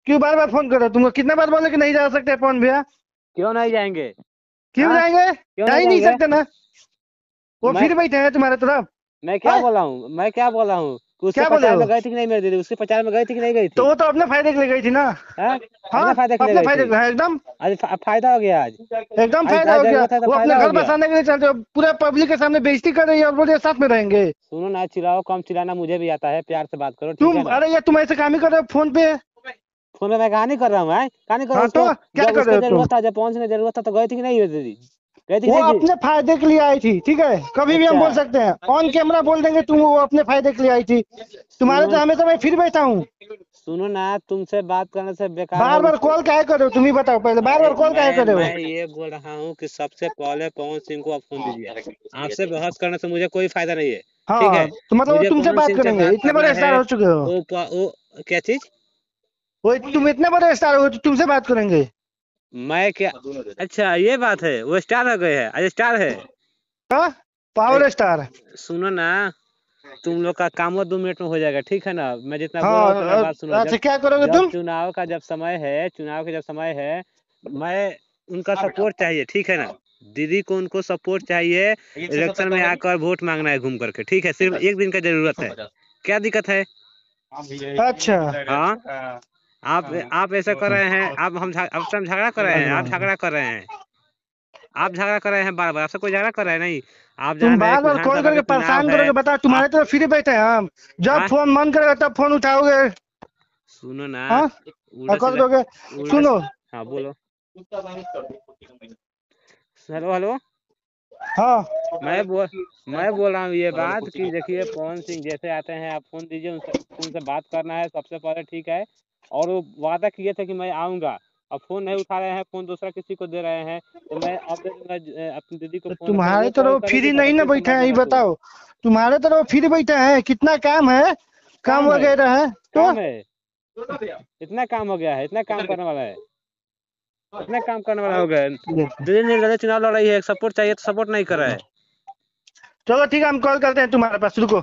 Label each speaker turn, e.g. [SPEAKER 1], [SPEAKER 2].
[SPEAKER 1] क्यों बार बार फोन कर रहे हो? तुमको कितने बार बोले कि नहीं जा सकते फोन भैया?
[SPEAKER 2] क्यों नहीं जाएंगे?
[SPEAKER 1] क्यों
[SPEAKER 2] हाँ,
[SPEAKER 1] जाएंगे?
[SPEAKER 2] क्यों
[SPEAKER 1] जा
[SPEAKER 2] नहीं
[SPEAKER 1] ही नहीं
[SPEAKER 2] जाएंगे?
[SPEAKER 1] सकते ना। वो
[SPEAKER 2] मैं
[SPEAKER 1] फिर बैठे हैं तुम्हारे तरफ।
[SPEAKER 2] मैं क्या
[SPEAKER 1] है?
[SPEAKER 2] बोला हूँ? मैं क्या बोला हूँ कि उससे
[SPEAKER 1] क्या बोले
[SPEAKER 2] 50
[SPEAKER 1] हो?
[SPEAKER 2] में गई थी कि नहीं मेरी दीदी? उससे 50 में गई थी कि नहीं गई
[SPEAKER 1] तो
[SPEAKER 2] थी?
[SPEAKER 1] वो तो अपने फायदे के लिए गई थी ना।
[SPEAKER 2] हाँ,
[SPEAKER 1] हाँ,
[SPEAKER 2] अपने फायदे के लिए
[SPEAKER 1] अपने
[SPEAKER 2] गई
[SPEAKER 1] फायदे
[SPEAKER 2] थी।
[SPEAKER 1] के लिए, हाँ, एकदम।
[SPEAKER 2] आज फायदा हो गया आज।
[SPEAKER 1] एकदम
[SPEAKER 2] आज
[SPEAKER 1] फायदा
[SPEAKER 2] आज
[SPEAKER 1] हो गया।
[SPEAKER 2] जरूरत है तो
[SPEAKER 1] वो अपने
[SPEAKER 2] फायदा हो
[SPEAKER 1] घर
[SPEAKER 2] गया।
[SPEAKER 1] बसाने के लिए चलते हो, पूरे पब्लिक के सामने बेइज्जती कर रही है और बोल रही है साथ में रहेंगे।
[SPEAKER 2] सुनो ना, चिल्लाओ कम, चिल्लाना मुझे भी आता है, प्यार से बात करो, ठीक है
[SPEAKER 1] तुम,
[SPEAKER 2] ना?
[SPEAKER 1] अरे ये तुम ऐसे काम ही कर रहे हो फोन पे।
[SPEAKER 2] फोन में मैं कहानी कर रहा हूँ, कहानी कर रहा
[SPEAKER 1] हाँ
[SPEAKER 2] हूँ उसको।
[SPEAKER 1] तो क्या
[SPEAKER 2] जब
[SPEAKER 1] कर रहे
[SPEAKER 2] उसको
[SPEAKER 1] हो तुम?
[SPEAKER 2] जरूरत था, जब पहुंचने की जरूरत था तो गई थी कि नहीं दीदी? गई थी कि
[SPEAKER 1] वो
[SPEAKER 2] नहीं जी?
[SPEAKER 1] अपने फायदे के लिए आई थी, ठीक है, कभी भी हम
[SPEAKER 2] अच्छा,
[SPEAKER 1] बोल सकते हैं, ऑन कैमरा बोल देंगे तुम वो अपने फायदे के लिए आई थी। तुम्हारे
[SPEAKER 2] सुनो
[SPEAKER 1] तो हमेशा मैं फिर बैठा हूँ।
[SPEAKER 2] सुनो ना, तुमसे बात करने से बेकार है
[SPEAKER 1] बार बार कॉल काहे कर रहे हो? तुम ही बताओ पहले, बार
[SPEAKER 2] मैं
[SPEAKER 1] बार कॉल काहे
[SPEAKER 2] मैं
[SPEAKER 1] कर रहे
[SPEAKER 2] मैं
[SPEAKER 1] हो?
[SPEAKER 2] ये बोल रहा हूँ कि सबसे पहले पवन सिंह को आप फोन दीजिए। आपसे बहस करने से मुझे कोई फायदा नहीं है। ठीक है,
[SPEAKER 1] हाँ तो मतलब वो
[SPEAKER 2] मुझे
[SPEAKER 1] तुमसे
[SPEAKER 2] पवन
[SPEAKER 1] बात
[SPEAKER 2] सिंह से
[SPEAKER 1] करेंगे?
[SPEAKER 2] बात
[SPEAKER 1] इतने
[SPEAKER 2] करना
[SPEAKER 1] बड़े
[SPEAKER 2] है।
[SPEAKER 1] स्टार हो चुके हो।
[SPEAKER 2] वो क्या चीज?
[SPEAKER 1] वो तुम इतने बड़े स्टार हो तो तुमसे बात करेंगे?
[SPEAKER 2] मैं क्या? अच्छा, ये बात है, वो स्टार हो गए हैं, आज स्टार है।
[SPEAKER 1] हाँ,
[SPEAKER 2] ए,
[SPEAKER 1] पावर स्टार।
[SPEAKER 2] सुनो ना, तुम लोग का काम वो 2 मिनट में हो जाएगा, ठीक है ना? मैं जितना बोल रहा हूँ उतना
[SPEAKER 1] हाँ,
[SPEAKER 2] बात सुनो।
[SPEAKER 1] अच्छा
[SPEAKER 2] जब
[SPEAKER 1] क्या करोगे
[SPEAKER 2] जब
[SPEAKER 1] तुम?
[SPEAKER 2] चुनाव का जब समय है, चुनाव का जब समय है, मैं उनका सपोर्ट चाहिए, ठीक है ना? दीदी को उनको सपोर्ट चाहिए। इलेक्शन में आकर वोट मांगना है घूम करके, ठीक है? सिर्फ एक दिन का जरूरत है। क्या दिक्कत है?
[SPEAKER 1] अच्छा।
[SPEAKER 2] हाँ, आप ऐसा कर रहे हैं, आपसे हम झगड़ा कर रहे हैं, आप झगड़ा कर रहे हैं। आप झगड़ा कर रहे हैं बार बार, आपसे कोई झगड़ा कर रहा है नहीं। आप
[SPEAKER 1] तुम
[SPEAKER 2] जान रहे हैं
[SPEAKER 1] बार
[SPEAKER 2] कि
[SPEAKER 1] बार कॉल
[SPEAKER 2] विधानसभा का
[SPEAKER 1] करके
[SPEAKER 2] चुनाव
[SPEAKER 1] परेशान
[SPEAKER 2] है।
[SPEAKER 1] करोगे, बताओ
[SPEAKER 2] आप
[SPEAKER 1] तुम्हारे तरफ फ्री बैठे हैं हम। जब
[SPEAKER 2] आ,
[SPEAKER 1] फोन मन करेगा तब फोन उठाओगे।
[SPEAKER 2] सुनो ना,
[SPEAKER 1] हाँ, और
[SPEAKER 2] उल्टा
[SPEAKER 1] कर
[SPEAKER 2] सीधा,
[SPEAKER 1] दोगे।
[SPEAKER 2] उल्टा
[SPEAKER 1] सुनो।
[SPEAKER 2] हाँ बोलो। Hello hello.
[SPEAKER 1] हाँ।
[SPEAKER 2] मैं बोल मैं बोल रहा हूँ ये बात कि देखिए, पवन सिंह जैसे आते हैं आप फोन दीजिए, उनसे बात करना है सबसे पहले, ठीक है? और वो वादा किए थे कि मैं आऊंगा। अब फोन नहीं उठा रहे हैं, फोन दूसरा किसी को दे रहे हैं, तो मैं अब दे दूंगा अपनी दीदी को
[SPEAKER 1] तो
[SPEAKER 2] फोन। फिर
[SPEAKER 1] तुम्हारे
[SPEAKER 2] वो कॉल
[SPEAKER 1] तरफ
[SPEAKER 2] करेगी
[SPEAKER 1] फ्री
[SPEAKER 2] ना तो
[SPEAKER 1] नहीं ना
[SPEAKER 2] फिर
[SPEAKER 1] बैठे
[SPEAKER 2] समझ
[SPEAKER 1] हैं, ये
[SPEAKER 2] लेना तुम।
[SPEAKER 1] बताओ। तुम्हारे तरफ फ्री बैठे हैं, कितना काम है, काम
[SPEAKER 2] काम है,
[SPEAKER 1] वगैरह है तो।
[SPEAKER 2] काम है। इतना काम हो गया है, इतना काम करने वाला है, इतना काम करने वाला हो गया है। दीदी निर्दलीय चुनाव लड़ रही है, सपोर्ट चाहिए तो सपोर्ट नहीं कर रहा है।
[SPEAKER 1] चलो ठीक है, हम कॉल करते हैं तुम्हारे पास, रुको।